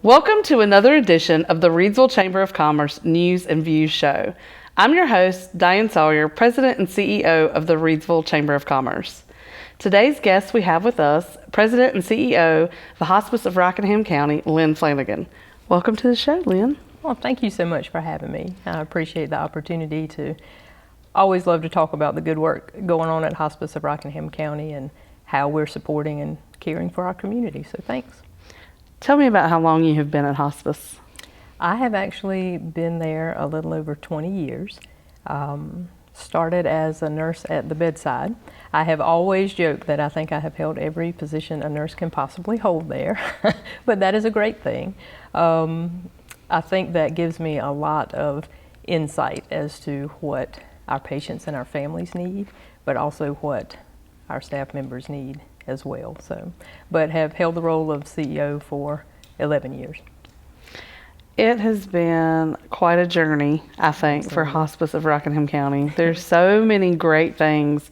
Welcome to another edition of the Reidsville Chamber of Commerce News and Views Show. I'm your host, Diane Sawyer, President and CEO of the Reidsville Chamber of Commerce. Today's guest we have with us, President and CEO of the HOSPICE of Rockingham County, Lynn Flanagan. Welcome to the show, Lynn. Well, thank you so much for having me. I appreciate the opportunity to always love to talk about the good work going on at HOSPICE of Rockingham County and how we're supporting and caring for our community. So thanks. Tell me about how long you have been at hospice. I have actually been there a little over 20 years. Started as a nurse at the bedside. I have always joked that I think I have held every position a nurse can possibly hold there, but that is a great thing. I think that gives me a lot of insight as to what our patients and our families need, but also what our staff members need as well. But have held the role of CEO for 11 years. It has been quite a journey, I think, Absolutely. for HOSPICE of Rockingham County. There's so many great things.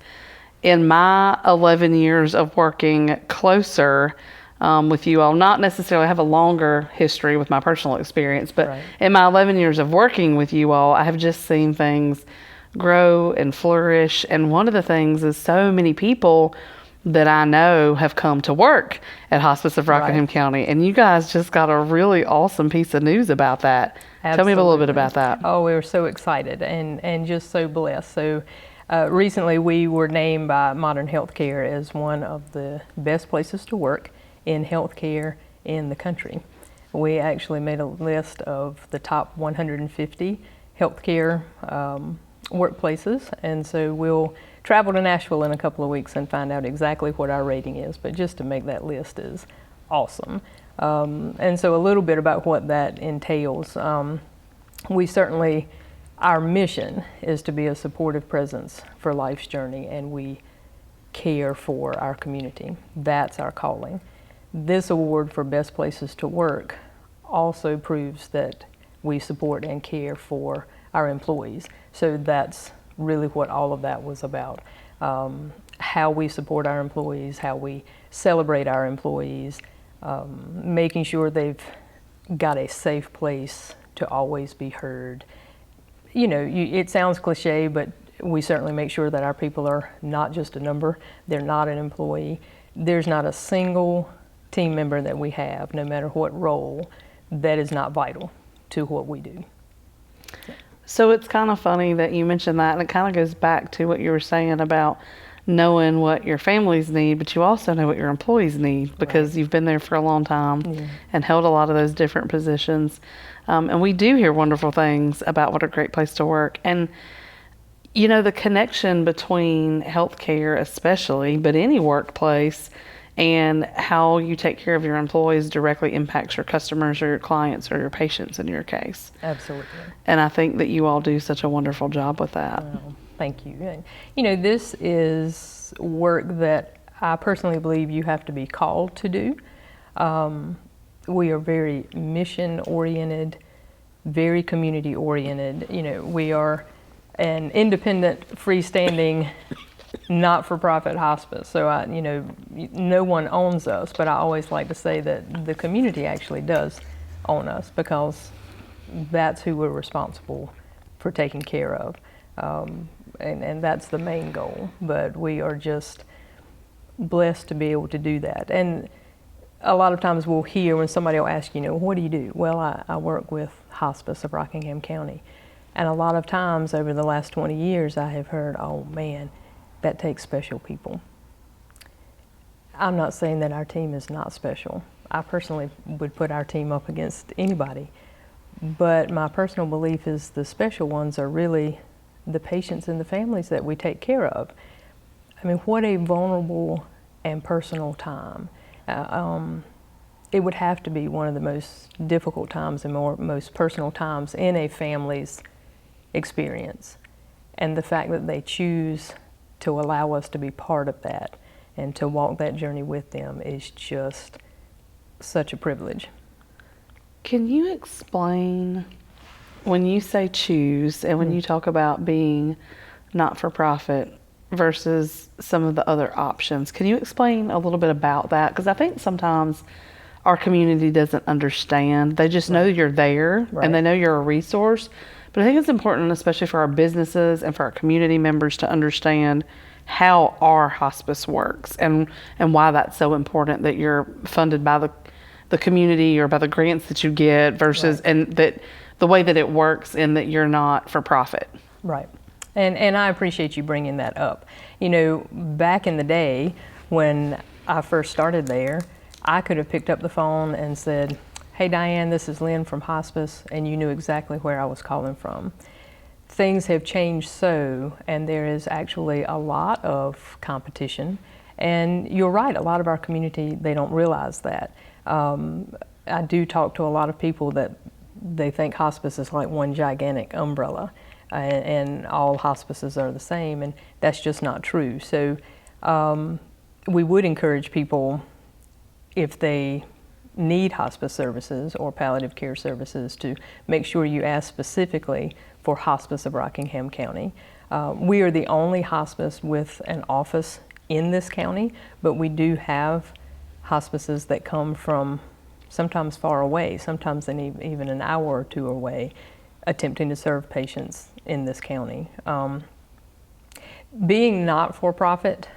In my 11 years of working closer with you all, not necessarily have a longer history with my personal experience, but Right. in my 11 years of working with you all, I have just seen things grow and flourish. And one of the things is so many people that I know have come to work at HOSPICE of Rockingham Right. County, and you guys just got a really awesome piece of news about that. Tell me a little bit about that. Oh, we were so excited and just so blessed. So recently we were named by Modern Healthcare as one of the best places to work in healthcare in the country. We actually made a list of the top 150 healthcare workplaces, and so we'll travel to Nashville in a couple of weeks and find out exactly what our rating is, but just to make that list is awesome. And so a little bit about what that entails. We certainly, our mission is to be a supportive presence for life's journey, and we care for our community. That's our calling. This award for Best Places to Work also proves that we support and care for our employees. So that's really what all of that was about. How we support our employees, how we celebrate our employees, making sure they've got a safe place to always be heard. You know, it sounds cliche, but we certainly make sure that our people are not just a number, they're not an employee. There's not a single team member that we have, no matter what role, that is not vital to what we do. So it's kind of funny that you mentioned that, and it kind of goes back to what you were saying about knowing what your families need, but you also know what your employees need because Right. you've been there for a long time and held a lot of those different positions. And we do hear wonderful things about what a great place to work. And, you know, the connection between healthcare especially, but any workplace, and how you take care of your employees directly impacts your customers or your clients or your patients in your case. Absolutely. And I think that you all do such a wonderful job with that. Well, thank you. And, you know, this is work that I personally believe you have to be called to do. We are very mission oriented, very community oriented. You know, we are an independent, freestanding, not-for-profit hospice. So, you know, no one owns us, but I always like to say that the community actually does own us because that's who we're responsible for taking care of. And that's the main goal. But we are just blessed to be able to do that. And a lot of times we'll hear when somebody will ask, you know, what do you do? Well, I work with HOSPICE of Rockingham County. And a lot of times over the last 20 years, I have heard, oh man, that takes special people. I'm not saying that our team is not special. I personally would put our team up against anybody. But my personal belief is the special ones are really the patients and the families that we take care of. I mean, what a vulnerable and personal time. It would have to be one of the most difficult times and most personal times in a family's experience. And the fact that they choose to allow us to be part of that and to walk that journey with them is just such a privilege. Can you explain, when you say choose and when you talk about being not-for-profit versus some of the other options, can you explain a little bit about that? Because I think sometimes our community doesn't understand. They just know you're there Right. and they know you're a resource. But I think it's important, especially for our businesses and for our community members, to understand how our hospice works and why that's so important, that you're funded by the community or by the grants that you get versus, and that the way that it works, and that you're not for profit. Right. And I appreciate you bringing that up. You know, back in the day when I first started there, I could have picked up the phone and said, "Hey Diane, this is Lynn from hospice," and you knew exactly where I was calling from. Things have changed and there is actually a lot of competition. And you're right, a lot of our community, they don't realize that. I do talk to a lot of people that they think hospice is like one gigantic umbrella, and all hospices are the same, and that's just not true. So we would encourage people, if they need hospice services or palliative care services, to make sure you ask specifically for Hospice of Rockingham County. We are the only hospice with an office in this county, but we do have hospices that come from sometimes far away, sometimes even an hour or two away, attempting to serve patients in this county. Being not-for-profit,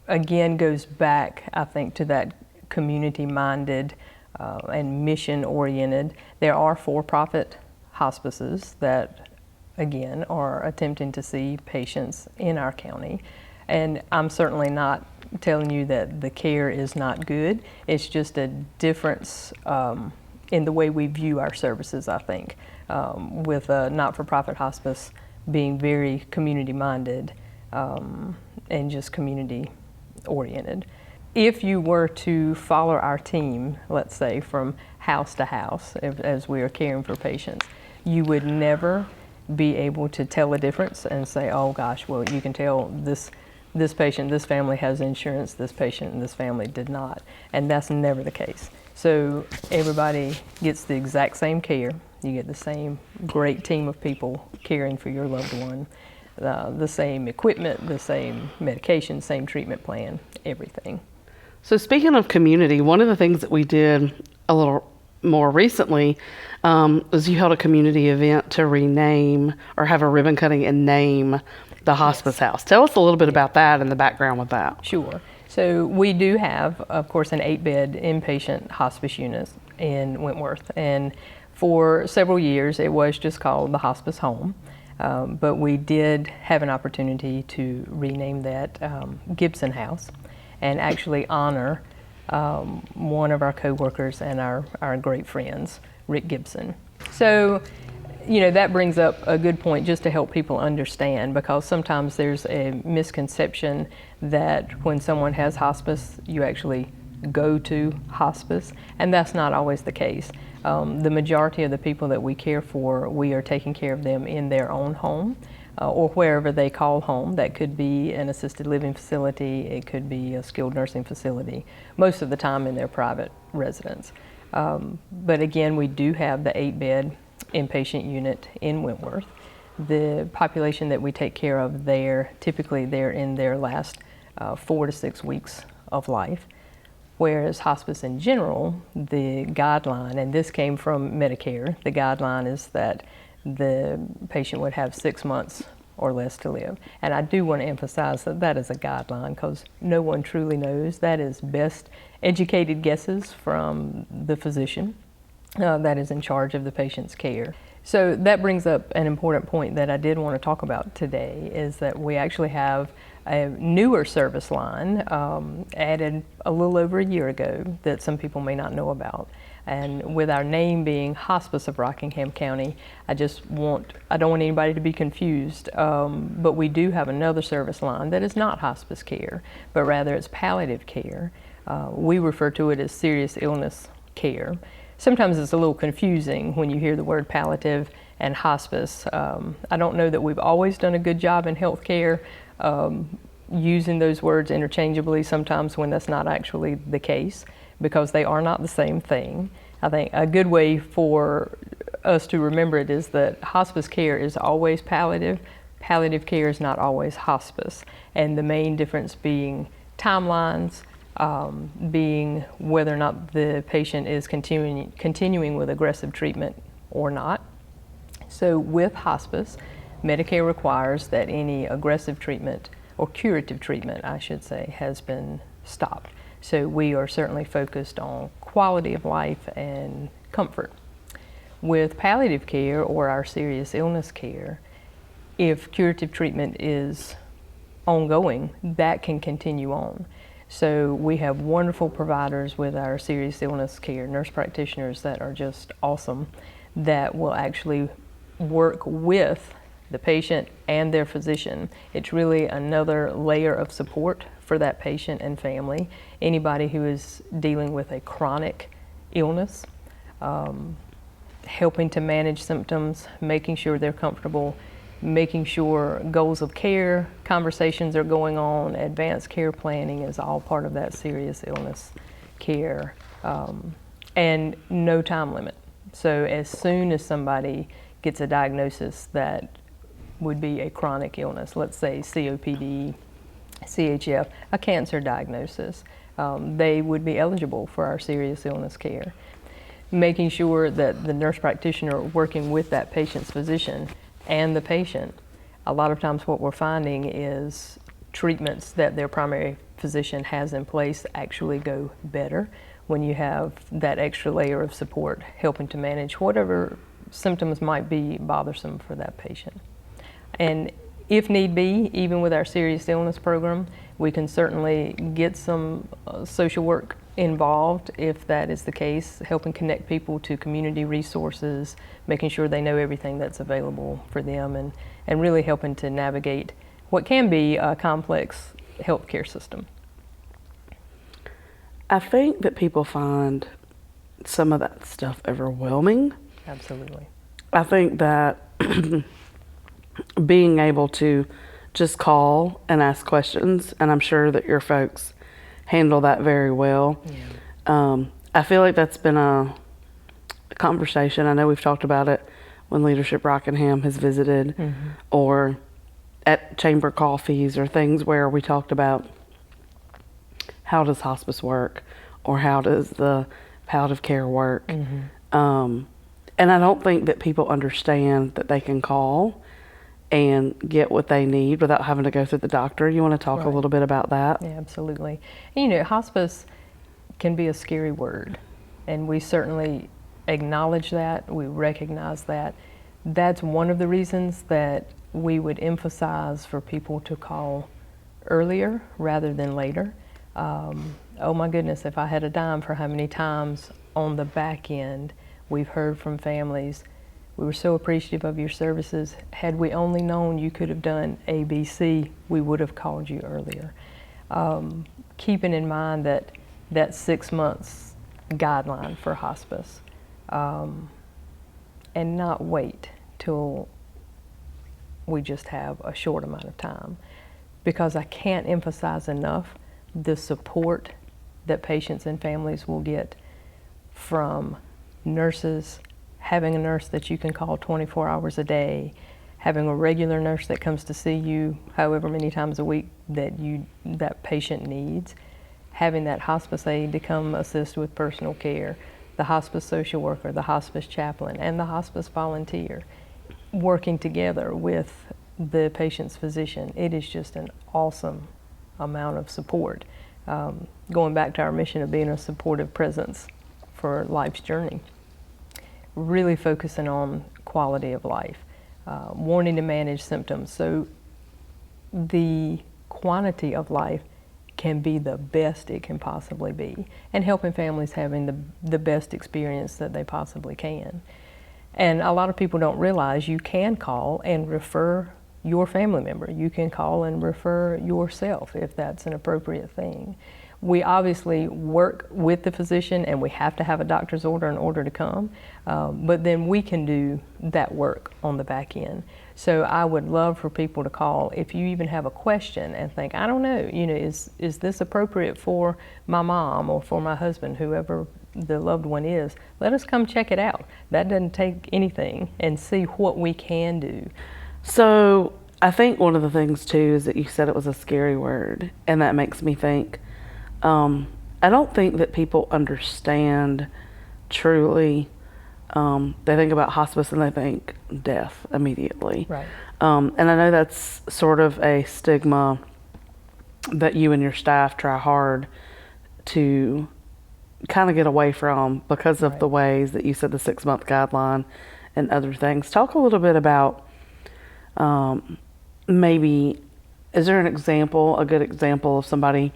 again, goes back, I think, to that community-minded and mission-oriented. There are for-profit hospices that, again, are attempting to see patients in our county. And I'm certainly not telling you that the care is not good. It's just a difference in the way we view our services, I think, with a not-for-profit hospice being very community-minded and just community-oriented. If you were to follow our team, let's say, from house to house as we are caring for patients, you would never be able to tell a difference and say, oh gosh, well, you can tell this patient, this family has insurance, this patient and this family did not. And that's never the case. So everybody gets the exact same care. You get the same great team of people caring for your loved one, the same equipment, the same medication, same treatment plan, everything. So speaking of community, one of the things that we did a little more recently was you held a community event to rename or have a ribbon cutting and name the hospice house. Tell us a little bit about that and the background with that. Sure. So we do have, of course, an 8-bed inpatient hospice unit in Wentworth. And for several years, it was just called the hospice home. But we did have an opportunity to rename that Gibson House and actually honor one of our coworkers and our great friends, Rick Gibson. So, you know, that brings up a good point just to help people understand, because sometimes there's a misconception that when someone has hospice, you actually go to hospice, and that's not always the case. The majority of the people that we care for, we are taking care of them in their own home or wherever they call home. That could be an assisted living facility, it could be a skilled nursing facility, most of the time in their private residence. But again, we do have the 8-bed inpatient unit in Wentworth. The population that we take care of there, typically they're in their last 4 to 6 weeks of life. Whereas hospice in general, the guideline, and this came from Medicare, the guideline is that the patient would have 6 months or less to live. And I do want to emphasize that that is a guideline, because no one truly knows. That is best educated guesses from the physician that is in charge of the patient's care. So that brings up an important point that I did want to talk about today, is that we actually have a newer service line added a little over a year ago that some people may not know about. And with our name being Hospice of Rockingham County, I don't want anybody to be confused, but we do have another service line that is not hospice care, but rather it's palliative care. We refer to it as serious illness care. Sometimes it's a little confusing when you hear the word palliative and hospice. I don't know that we've always done a good job in healthcare using those words interchangeably sometimes when that's not actually the case, because they are not the same thing. I think a good way for us to remember it is that hospice care is always palliative. Palliative care is not always hospice. And the main difference being timelines, being whether or not the patient is continuing with aggressive treatment or not. So with hospice, Medicare requires that any aggressive treatment, or curative treatment, I should say, has been stopped. So we are certainly focused on quality of life and comfort. With palliative care, or our serious illness care, if curative treatment is ongoing, that can continue on. So we have wonderful providers with our serious illness care, nurse practitioners that are just awesome, that will actually work with the patient and their physician. It's really another layer of support for that patient and family. Anybody who is dealing with a chronic illness, helping to manage symptoms, making sure they're comfortable, making sure goals of care, conversations are going on, advanced care planning is all part of that serious illness care, and no time limit. So as soon as somebody gets a diagnosis that would be a chronic illness, let's say COPD, CHF, a cancer diagnosis, they would be eligible for our serious illness care. Making sure that the nurse practitioner working with that patient's physician and the patient, a lot of times what we're finding is treatments that their primary physician has in place actually go better when you have that extra layer of support helping to manage whatever symptoms might be bothersome for that patient. And if need be, even with our serious illness program, we can certainly get some social work involved if that is the case, helping connect people to community resources, making sure they know everything that's available for them, and really helping to navigate what can be a complex healthcare system. I think that people find some of that stuff overwhelming. Absolutely. I think that being able to just call and ask questions, and I'm sure that your folks handle that very well. Yeah. I feel like that's been a conversation. I know we've talked about it when Leadership Rockingham has visited, or at chamber coffees or things where we talked about how does hospice work, or how does the palliative care work. And I don't think that people understand that they can call and get what they need without having to go through the doctor. You want to talk a little bit about that? Yeah, absolutely. And, you know, hospice can be a scary word, and we certainly acknowledge that, we recognize that. That's one of the reasons that we would emphasize for people to call earlier rather than later. Oh my goodness, if I had a dime for how many times on the back end we've heard from families, we were so appreciative of your services. Had we only known you could have done A, B, C, we would have called you earlier. Keeping in mind that 6 months guideline for hospice, and not wait till we just have a short amount of time, because I can't emphasize enough the support that patients and families will get from nurses, having a nurse that you can call 24 hours a day, having a regular nurse that comes to see you however many times a week that patient needs, having that hospice aide to come assist with personal care, the hospice social worker, the hospice chaplain, and the hospice volunteer, working together with the patient's physician. It is just an awesome amount of support. Going back to our mission of being a supportive presence for life's journey. Really focusing on quality of life, wanting to manage symptoms. So the quantity of life can be the best it can possibly be, and helping families having the best experience that they possibly can. And a lot of people don't realize you can call and refer your family member. You can call and refer yourself if that's an appropriate thing. We obviously work with the physician, and we have to have a doctor's order in order to come, but then we can do that work on the back end. So I would love for people to call if you even have a question and think, I don't know, is this appropriate for my mom or for my husband, whoever the loved one is. Let us come check it out. That doesn't take anything, and see what we can do. So I think one of the things too is that you said it was a scary word, and that makes me think I don't think that people understand truly. They think about hospice and they think death immediately. Right. And I know that's sort of a stigma that you and your staff try hard to kind of get away from because of Right. the ways that you said the 6-month guideline and other things. Talk a little bit about maybe, is there a good example of somebody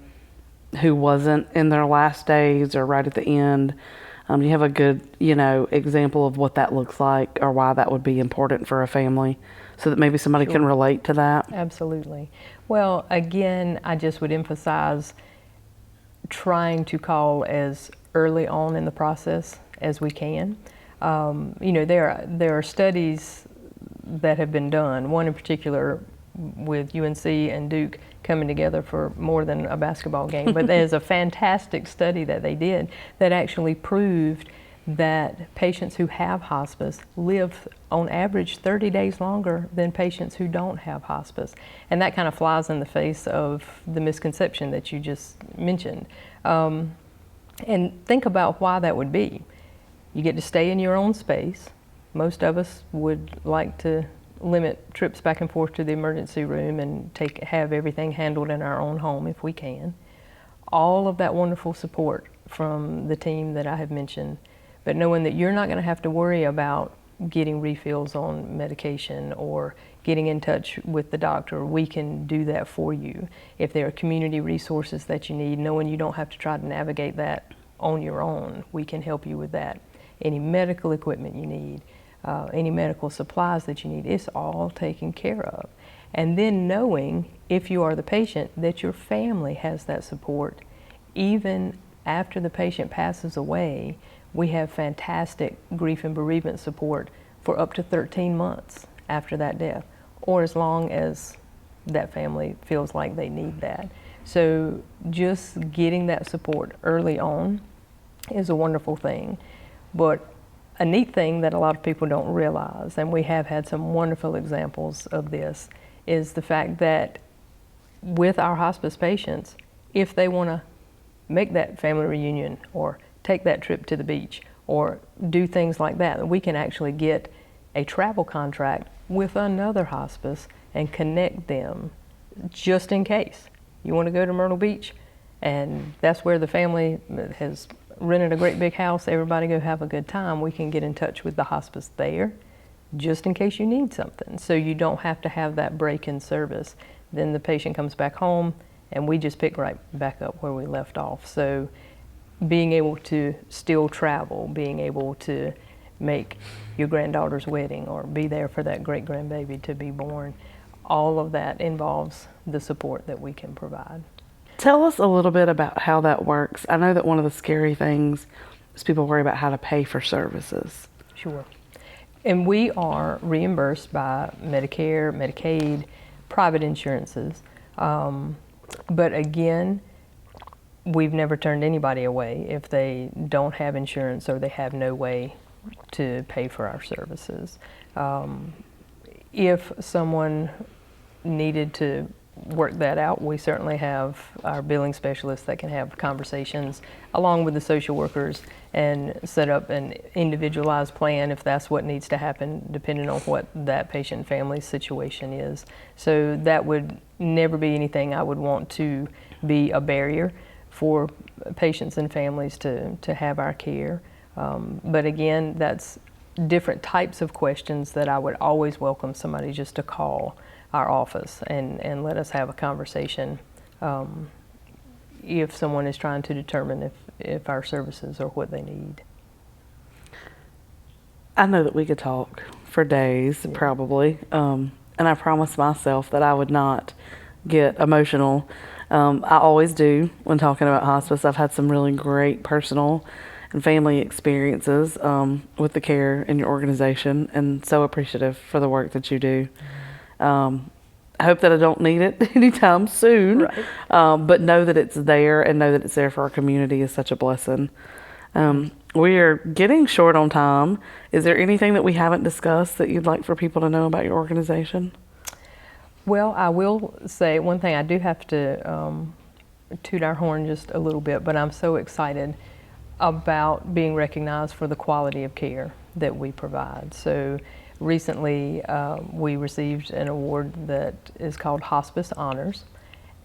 who wasn't in their last days or right at the end? Do you have a good, example of what that looks like or why that would be important for a family so that maybe somebody can Sure. relate to that? Absolutely. Well, again, I just would emphasize trying to call as early on in the process as we can. There are studies that have been done, one in particular with UNC and Duke coming together for more than a basketball game, but there's a fantastic study that they did that actually proved that patients who have hospice live on average 30 days longer than patients who don't have hospice. And that kind of flies in the face of the misconception that you just mentioned. And think about why that would be. You get to stay in your own space. Most of us would like to limit trips back and forth to the emergency room and have everything handled in our own home if we can. All of that wonderful support from the team that I have mentioned, but knowing that you're not going to have to worry about getting refills on medication or getting in touch with the doctor. We can do that for you. If there are community resources that you need, knowing you don't have to try to navigate that on your own, we can help you with that. Any medical equipment you need, any medical supplies that you need, it's all taken care of. And then knowing, if you are the patient, that your family has that support. Even after the patient passes away, we have fantastic grief and bereavement support for up to 13 months after that death, or as long as that family feels like they need that. So just getting that support early on is a wonderful thing. But a neat thing that a lot of people don't realize, and we have had some wonderful examples of this, is the fact that with our hospice patients, if they want to make that family reunion or take that trip to the beach or do things like that, we can actually get a travel contract with another hospice and connect them just in case. You want to go to Myrtle Beach, and that's where the family has rented a great big house, everybody go have a good time, we can get in touch with the hospice there just in case you need something. So you don't have to have that break in service. Then the patient comes back home and we just pick right back up where we left off. So being able to still travel, being able to make your granddaughter's wedding or be there for that great grandbaby to be born, all of that involves the support that we can provide. Tell us a little bit about how that works. I know that one of the scary things is people worry about how to pay for services. Sure. And we are reimbursed by Medicare, Medicaid, private insurances. But again, we've never turned anybody away if they don't have insurance or they have no way to pay for our services. If someone needed to work that out, we certainly have our billing specialists that can have conversations along with the social workers and set up an individualized plan if that's what needs to happen depending on what that patient and family's situation is. So that would never be anything I would want to be a barrier for patients and families to have our care. But again, that's different types of questions that I would always welcome somebody just to call our office and let us have a conversation if someone is trying to determine if our services are what they need. I know that we could talk for days, probably, and I promised myself that I would not get emotional. I always do when talking about hospice. I've had some really great personal and family experiences with the care in your organization, and so appreciative for the work that you do. I hope that I don't need it anytime soon, Right. But know that it's there and know that it's there for our community is such a blessing. We are getting short on time. Is there anything that we haven't discussed that you'd like for people to know about your organization? Well, I will say one thing I do have to toot our horn just a little bit, but I'm so excited about being recognized for the quality of care that we provide. So recently we received an award that is called Hospice Honors,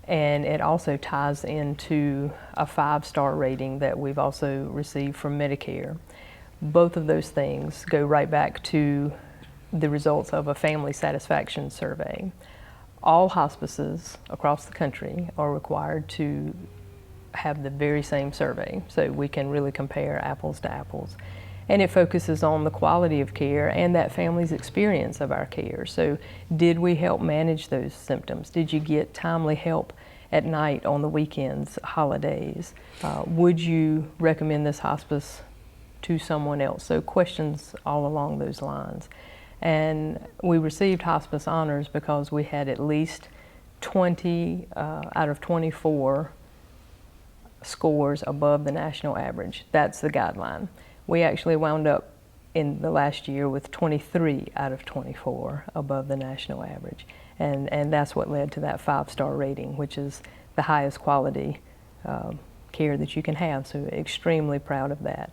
and it also ties into a 5-star rating that we've also received from Medicare. Both of those things go right back to the results of a family satisfaction survey. All hospices across the country are required to have the very same survey, so we can really compare apples to apples. And it focuses on the quality of care and that family's experience of our care. So did we help manage those symptoms? Did you get timely help at night, on the weekends, holidays? Would you recommend this hospice to someone else? So questions all along those lines. And we received Hospice Honors because we had at least 20 out of 24 scores above the national average. That's the guideline. We actually wound up in the last year with 23 out of 24 above the national average. And that's what led to that 5-star rating, which is the highest quality care that you can have. So extremely proud of that.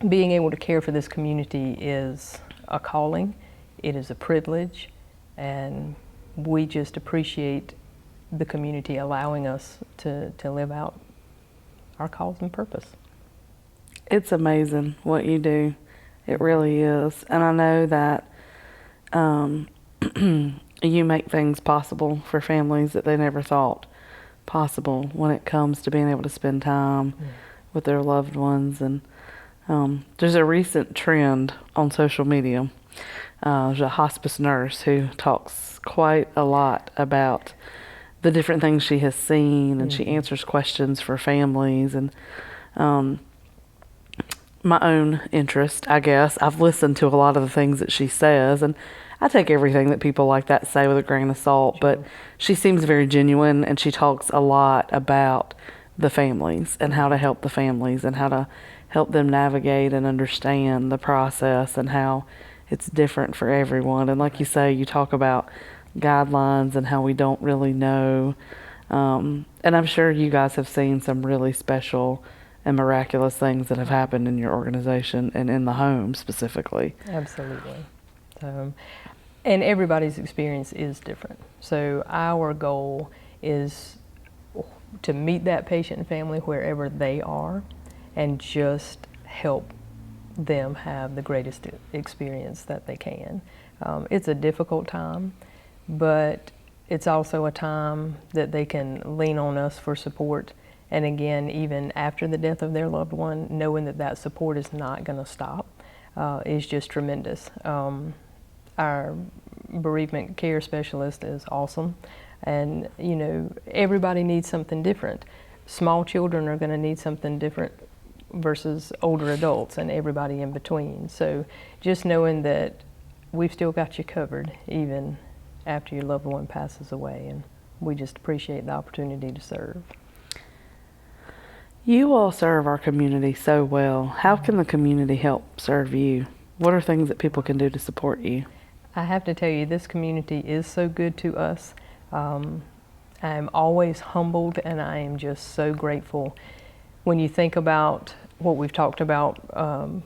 Being able to care for this community is a calling, it is a privilege, and we just appreciate the community allowing us to live out our cause and purpose. It's amazing what you do. It really is. And I know that you make things possible for families that they never thought possible when it comes to being able to spend time with their loved ones. And there's a recent trend on social media. There's a hospice nurse who talks quite a lot about the different things she has seen, and she answers questions for families. And my own interest, I guess, I've listened to a lot of the things that she says, and I take everything that people like that say with a grain of salt, but she seems very genuine, and she talks a lot about the families and how to help the families and how to help them navigate and understand the process and how it's different for everyone. And like you say, you talk about guidelines and how we don't really know. And I'm sure you guys have seen some really special and miraculous things that have happened in your organization and in the home specifically. Absolutely. And everybody's experience is different. So our goal is to meet that patient and family wherever they are and just help them have the greatest experience that they can. It's a difficult time, but it's also a time that they can lean on us for support. And again, even after the death of their loved one, knowing that that support is not going to stop is just tremendous. Our bereavement care specialist is awesome. And, you know, everybody needs something different. Small children are going to need something different versus older adults and everybody in between. So just knowing that we've still got you covered even after your loved one passes away, and we just appreciate the opportunity to serve. You all serve our community so well. How can the community help serve you? What are things that people can do to support you? I have to tell you, this community is so good to us. I'm always humbled, and I am just so grateful. When you think about what we've talked about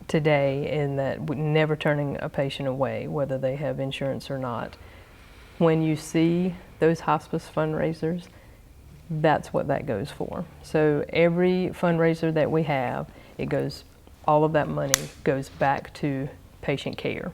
today, in that never turning a patient away, whether they have insurance or not, when you see those hospice fundraisers, that's what that goes for. So every fundraiser that we have, all of that money goes back to patient care,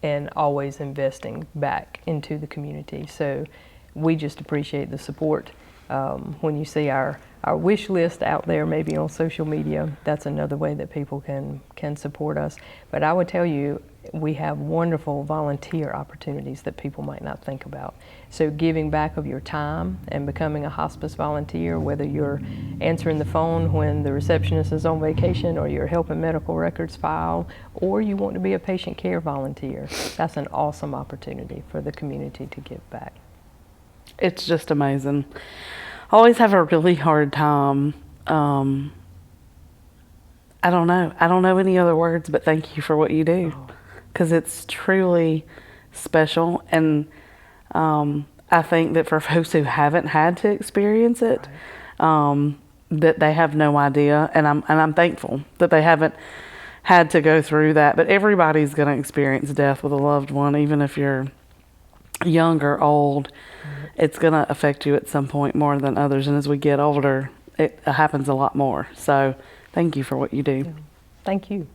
and always investing back into the community. So we just appreciate the support. When you see our wish list out there, maybe on social media, that's another way that people can support us. But I would tell you, we have wonderful volunteer opportunities that people might not think about. So giving back of your time and becoming a hospice volunteer, whether you're answering the phone when the receptionist is on vacation, or you're helping medical records file, or you want to be a patient care volunteer, that's an awesome opportunity for the community to give back. It's just amazing. I always have a really hard time. I don't know any other words, but thank you for what you do, because it's truly special. And I think that for folks who haven't had to experience it, that they have no idea, and I'm thankful that they haven't had to go through that. But everybody's going to experience death with a loved one, even if you're young or old. It's going to affect you at some point more than others, and as we get older, it happens a lot more. So thank you for what you do. Thank you.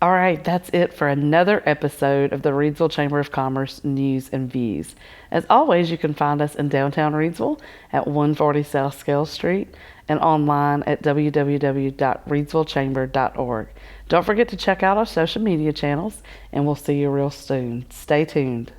All right, that's it for another episode of the Reidsville Chamber of Commerce News and Views. As always, you can find us in downtown Reidsville at 140 South Scale Street and online at www.reidsvillechamber.org. Don't forget to check out our social media channels, and we'll see you real soon. Stay tuned.